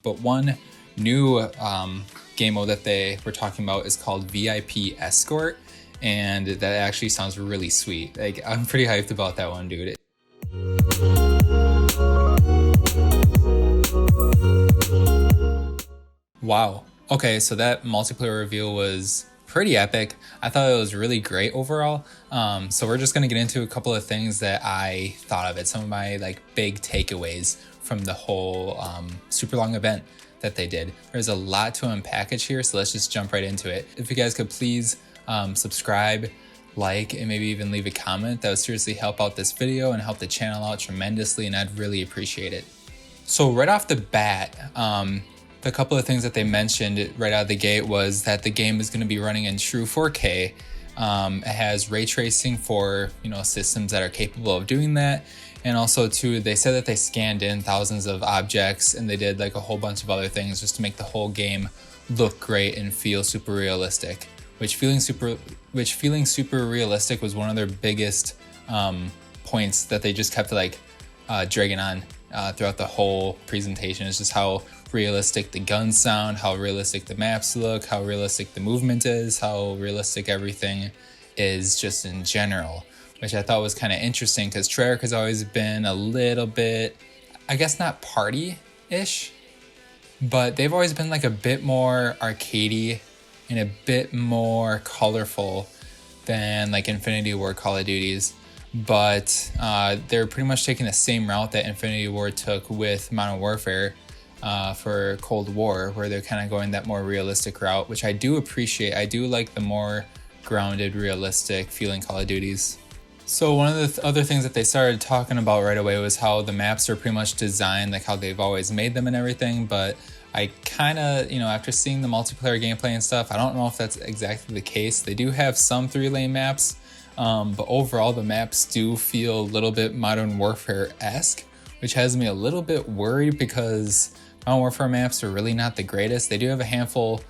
But one new game mode that they were talking about is called VIP Escort, and that actually sounds really sweet. Like, I'm pretty hyped about that one, dude. Wow. Okay, so that multiplayer reveal was pretty epic. I thought it was really great overall. So we're just gonna get into a couple of things that I thought of it, some of my like big takeaways from the whole super long event that they did. There's a lot to unpackage here, so let's just jump right into it. If you guys could please subscribe, like, and maybe even leave a comment, that would seriously help out this video and help the channel out tremendously, and I'd really appreciate it. So right off the bat, the couple of things that they mentioned right out of the gate was that the game is going to be running in true 4K. It has ray tracing for, systems that are capable of doing that. And also too, they said that they scanned in thousands of objects and they did like a whole bunch of other things just to make the whole game look great and feel super realistic. Which feeling super realistic was one of their biggest points that they just kept dragging on throughout the whole presentation. It's just how realistic the guns sound, how realistic the maps look, how realistic the movement is, how realistic everything is just in general, which I thought was kind of interesting because Treyarch has always been a little bit, I guess not party-ish, but they've always been like a bit more arcadey and a bit more colorful than like Infinity Ward Call of Duties. But they're pretty much taking the same route that Infinity Ward took with Modern Warfare for Cold War, where they're kind of going that more realistic route, which I do appreciate. I do like the more grounded, realistic feeling Call of Duties. So one of the other things that they started talking about right away was how the maps are pretty much designed like how they've always made them and everything, but I kind of, after seeing the multiplayer gameplay and stuff, I don't know if that's exactly the case. They do have some 3-lane maps, but overall the maps do feel a little bit Modern Warfare-esque, which has me a little bit worried because Modern Warfare maps are really not the greatest. They do have a handful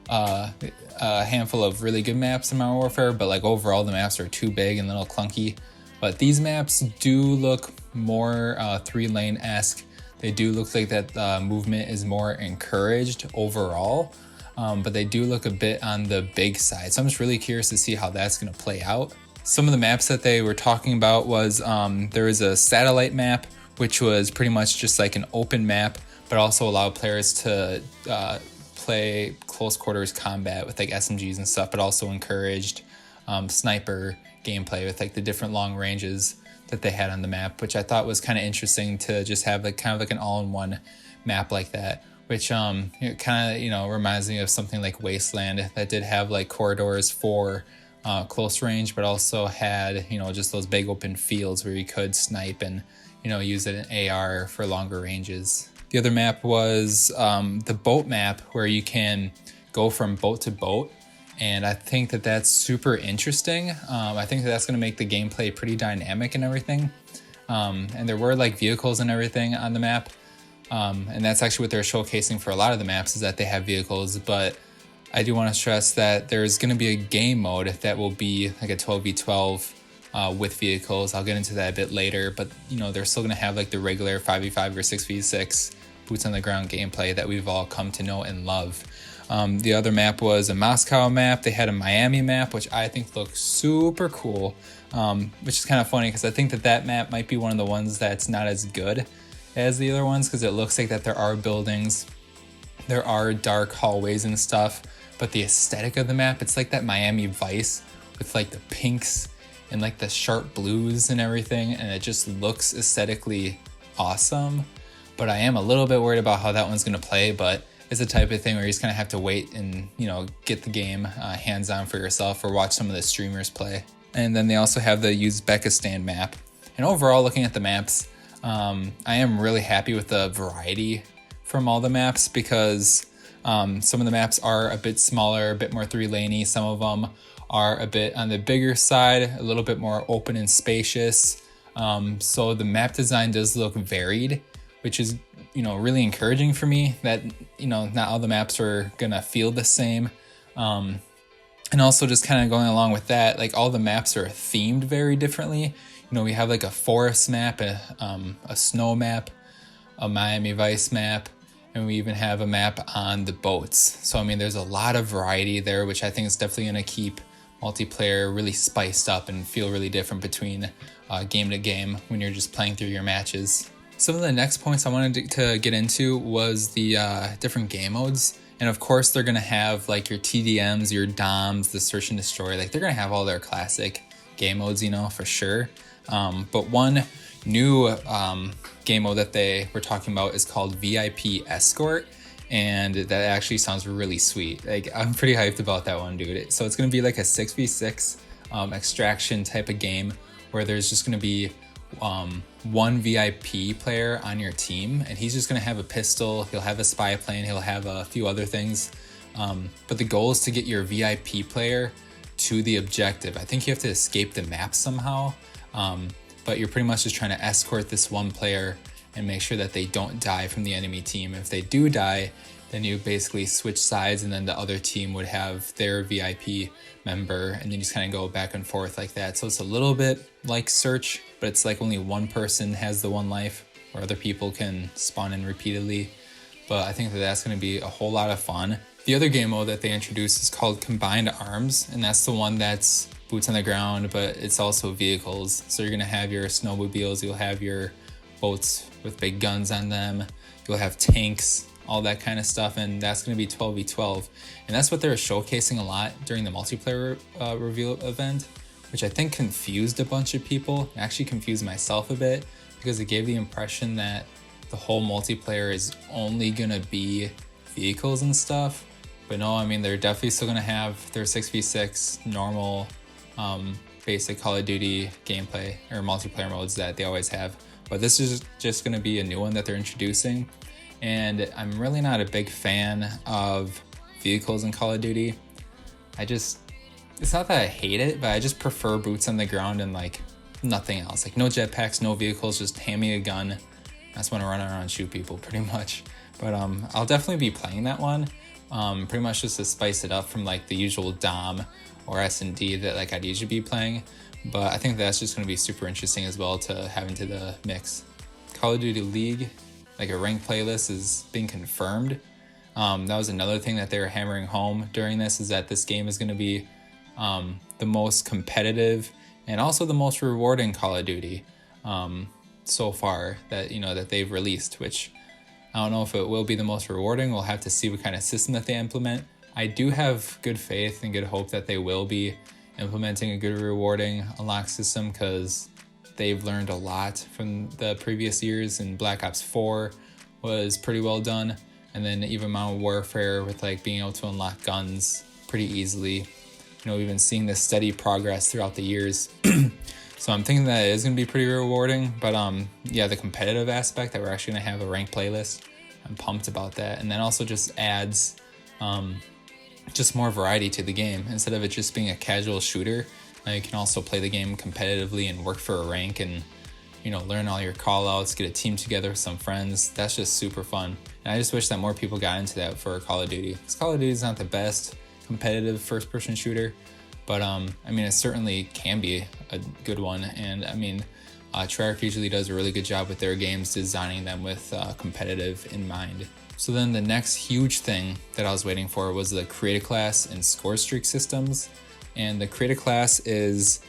of really good maps in Modern Warfare, but like overall the maps are too big and a little clunky. But these maps do look more 3-lane-esque. They do look like that movement is more encouraged overall, but they do look a bit on the big side. So I'm just really curious to see how that's going to play out. Some of the maps that they were talking about was there was a satellite map, which was pretty much just like an open map, but also allowed players to play close quarters combat with like SMGs and stuff, but also encouraged sniper gameplay with like the different long ranges that they had on the map, which I thought was kind of interesting to just have like kind of like an all-in-one map like that, which kind of reminds me of something like Wasteland that did have like corridors for close range, but also had just those big open fields where you could snipe and use an AR for longer ranges. The other map was the boat map, where you can go from boat to boat, and I think that that's super interesting. I think that's going to make the gameplay pretty dynamic and everything. And there were like vehicles and everything on the map, and that's actually what they're showcasing for a lot of the maps, is that they have vehicles. But I do want to stress that there's going to be a game mode that will be like a 12v12 with vehicles. I'll get into that a bit later, but they're still going to have like the regular 5v5 or 6v6 boots on the ground gameplay that we've all come to know and love. The other map was a Moscow map. They had a Miami map, which I think looks super cool, which is kind of funny because I think that map might be one of the ones that's not as good as the other ones, because it looks like that there are buildings, there are dark hallways and stuff, but the aesthetic of the map, it's like that Miami Vice with like the pinks and like the sharp blues and everything, and it just looks aesthetically awesome. But I am a little bit worried about how that one's going to play, but it's the type of thing where you just kind of have to wait and get the game hands-on for yourself or watch some of the streamers play. And then they also have the Uzbekistan map. And overall, looking at the maps, I am really happy with the variety from all the maps, because some of the maps are a bit smaller, a bit more 3-laney. Some of them are a bit on the bigger side, a little bit more open and spacious. So the map design does look varied, which is really encouraging for me, that not all the maps are gonna feel the same. And also just kind of going along with that, like all the maps are themed very differently. We have like a forest map, a snow map, a Miami Vice map, and we even have a map on the boats. So I mean, there's a lot of variety there, which I think is definitely going to keep multiplayer really spiced up and feel really different between game to game when you're just playing through your matches. Some of the next points I wanted to get into was the different game modes. And of course, they're going to have like your TDMs, your DOMs, the search and destroy. Like they're going to have all their classic game modes, you know, for sure. But one new game mode that they were talking about is called VIP Escort. And that actually sounds really sweet. Like I'm pretty hyped about that one, dude. So it's going to be like a 6v6 extraction type of game where there's just going to be one VIP player on your team, and he's just going to have a pistol. He'll have a spy plane. He'll have a few other things. But the goal is to get your VIP player to the objective. I think you have to escape the map somehow. But you're pretty much just trying to escort this one player and make sure that they don't die from the enemy team. If they do die, then you basically switch sides, and then the other team would have their VIP member, and then you just kind of go back and forth like that. So it's a little bit like Search, but it's like only one person has the one life, where other people can spawn in repeatedly. But I think that that's going to be a whole lot of fun. The other game mode that they introduced is called Combined Arms, and that's the one that's boots on the ground, but it's also vehicles. So you're going to have your snowmobiles, you'll have your boats with big guns on them, you'll have tanks, all that kind of stuff, and that's going to be 12v12. And that's what they were showcasing a lot during the multiplayer reveal event, which I think confused a bunch of people. It actually confused myself a bit, because it gave the impression that the whole multiplayer is only going to be vehicles and stuff. But no, I mean, they're definitely still going to have their 6v6 normal basic Call of Duty gameplay or multiplayer modes that they always have. But this is just going to be a new one that they're introducing. And I'm really not a big fan of vehicles in Call of Duty. It's not that I hate it, but I just prefer boots on the ground and like nothing else. Like no jetpacks, no vehicles, just hand me a gun. I just want to run around and shoot people pretty much. But I'll definitely be playing that one. Pretty much just to spice it up from like the usual DOM or S&D that like I'd usually be playing. But I think that's just going to be super interesting as well to have into the mix. Call of Duty League, like a ranked playlist, is being confirmed. That was another thing that they were hammering home during this, is that this game is going to be the most competitive and also the most rewarding Call of Duty so far that they've released, which I don't know if it will be the most rewarding. We'll have to see what kind of system that they implement. I do have good faith and good hope that they will be implementing a good rewarding unlock system, because they've learned a lot from the previous years, and Black Ops 4 was pretty well done. And then even Modern Warfare with like being able to unlock guns pretty easily. We've been seeing this steady progress throughout the years. So I'm thinking that it is going to be pretty rewarding. But yeah, the competitive aspect that we're actually going to have a ranked playlist, I'm pumped about that. And then also just adds just more variety to the game. Instead of it just being a casual shooter, you can also play the game competitively and work for a rank and learn all your call outs, get a team together with some friends. That's just super fun. And I just wish that more people got into that for Call of Duty, because Call of Duty is not the best competitive first person shooter, but it certainly can be a good one. And Treyarch usually does a really good job with their games, designing them with competitive in mind. So then the next huge thing that I was waiting for was the create a class and score streak systems. And the create a class is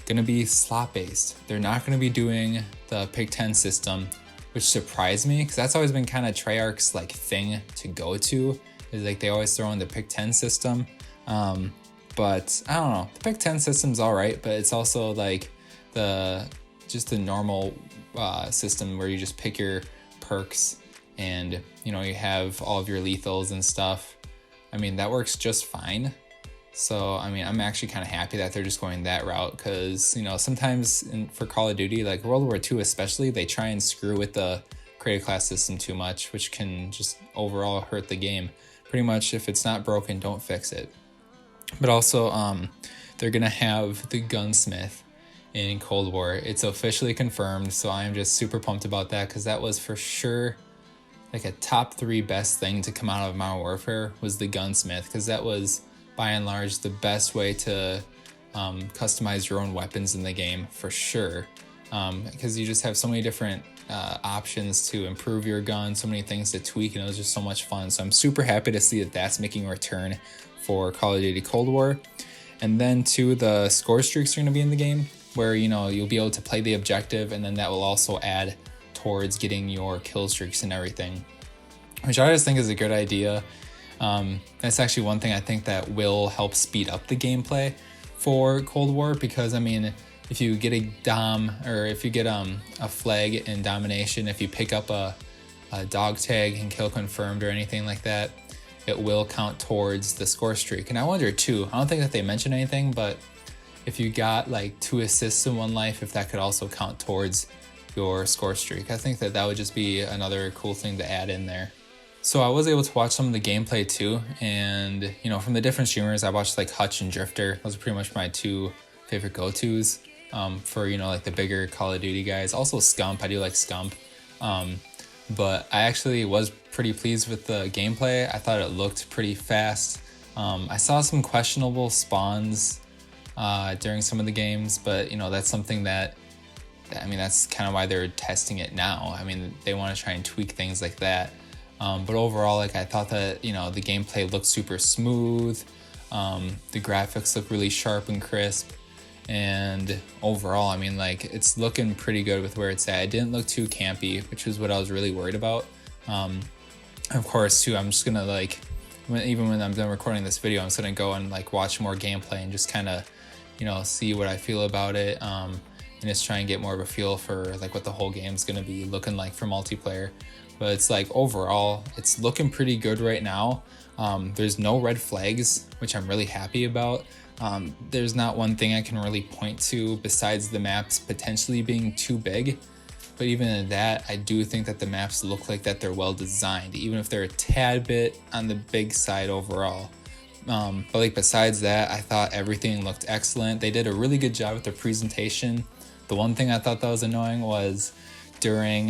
going to be slot based. They're not going to be doing the pick 10 system, which surprised me, because that's always been kind of Treyarch's like thing to go to, is like they always throw in the pick 10 system. But I don't know, the pick 10 system's all right, but it's also like the normal system where you just pick your perks and you have all of your lethals and stuff. That works just fine. So I'm actually kind of happy that they're just going that route, because sometimes for Call of Duty, like World War II especially, they try and screw with the create a class system too much, which can just overall hurt the game. Pretty much, if it's not broken, don't fix it. But also they're gonna have the gunsmith in Cold War. It's officially confirmed, so I'm just super pumped about that, because that was for sure like a top 3 best thing to come out of Modern Warfare, was the gunsmith, because that was by and large the best way to customize your own weapons in the game, for sure, because you just have so many different options to improve your gun, so many things to tweak, and it was just so much fun. So I'm super happy to see that that's making a return for Call of Duty Cold War. And then too, the score streaks are going to be in the game, where you'll be able to play the objective, and then that will also add towards getting your kill streaks and everything, which I just think is a good idea. That's actually one thing I think that will help speed up the gameplay for Cold War, because I mean, if you get a dom, or if you get a flag in domination, if you pick up a dog tag and kill confirmed or anything like that, it will count towards the score streak. And I wonder too, I don't think that they mentioned anything, but if you got like 2 assists in 1 life, if that could also count towards your score streak. I think that that would just be another cool thing to add in there. So I was able to watch some of the gameplay too, and from the different streamers, I watched like Hutch and Drifter. Those are pretty much my 2 favorite go-tos for like the bigger Call of Duty guys. Also Scump, I do like Scump. But I actually was pretty pleased with the gameplay. I thought it looked pretty fast. I saw some questionable spawns during some of the games, but that's something that, I mean, that's kind of why they're testing it now. I mean, they want to try and tweak things like that. But overall, like, I thought that the gameplay looked super smooth. The graphics look really sharp and crisp. And overall, I mean, like, it's looking pretty good with where it's at. It didn't look too campy, which is what I was really worried about. Of course, too, I'm just gonna like, even when I'm done recording this video, I'm just gonna go and like watch more gameplay and just kind of, see what I feel about it, and just try and get more of a feel for like what the whole game's gonna be looking like for multiplayer. But it's like, overall, it's looking pretty good right now. There's no red flags, which I'm really happy about. There's not one thing I can really point to besides the maps potentially being too big. But even at that, I do think that the maps look like that they're well designed, even if they're a tad bit on the big side overall. But like, besides that, I thought everything looked excellent. They did a really good job with their presentation. The one thing I thought that was annoying was during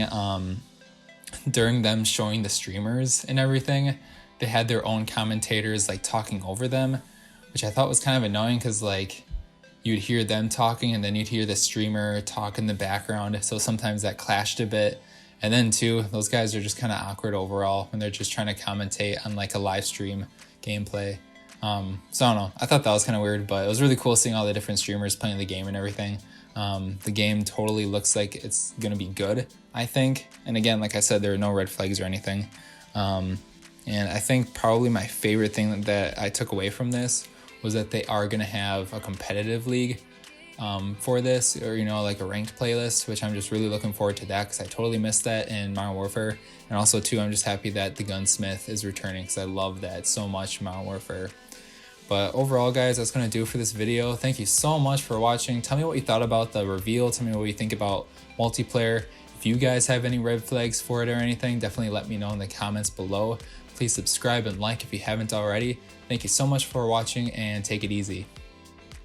them showing the streamers and everything, they had their own commentators like talking over them, which I thought was kind of annoying, because like, you'd hear them talking and then you'd hear the streamer talk in the background. So sometimes that clashed a bit. And then too, those guys are just kind of awkward overall when they're just trying to commentate on like a live stream gameplay. So I don't know, I thought that was kind of weird, but it was really cool seeing all the different streamers playing the game and everything. The game totally looks like it's gonna be good, I think. And again, like I said, there are no red flags or anything. And I think probably my favorite thing that I took away from this was that they are going to have a competitive league for this, or like a ranked playlist, which I'm just really looking forward to that, because I totally missed that in Modern Warfare. And also too, I'm just happy that the gunsmith is returning, because I love that so much in Modern Warfare. But overall, guys, that's going to do it for this video. Thank you so much for watching. Tell me what you thought about the reveal. Tell me what you think about multiplayer. If you guys have any red flags for it or anything, definitely let me know in the comments below. Please subscribe and like if you haven't already. Thank you so much for watching, and take it easy.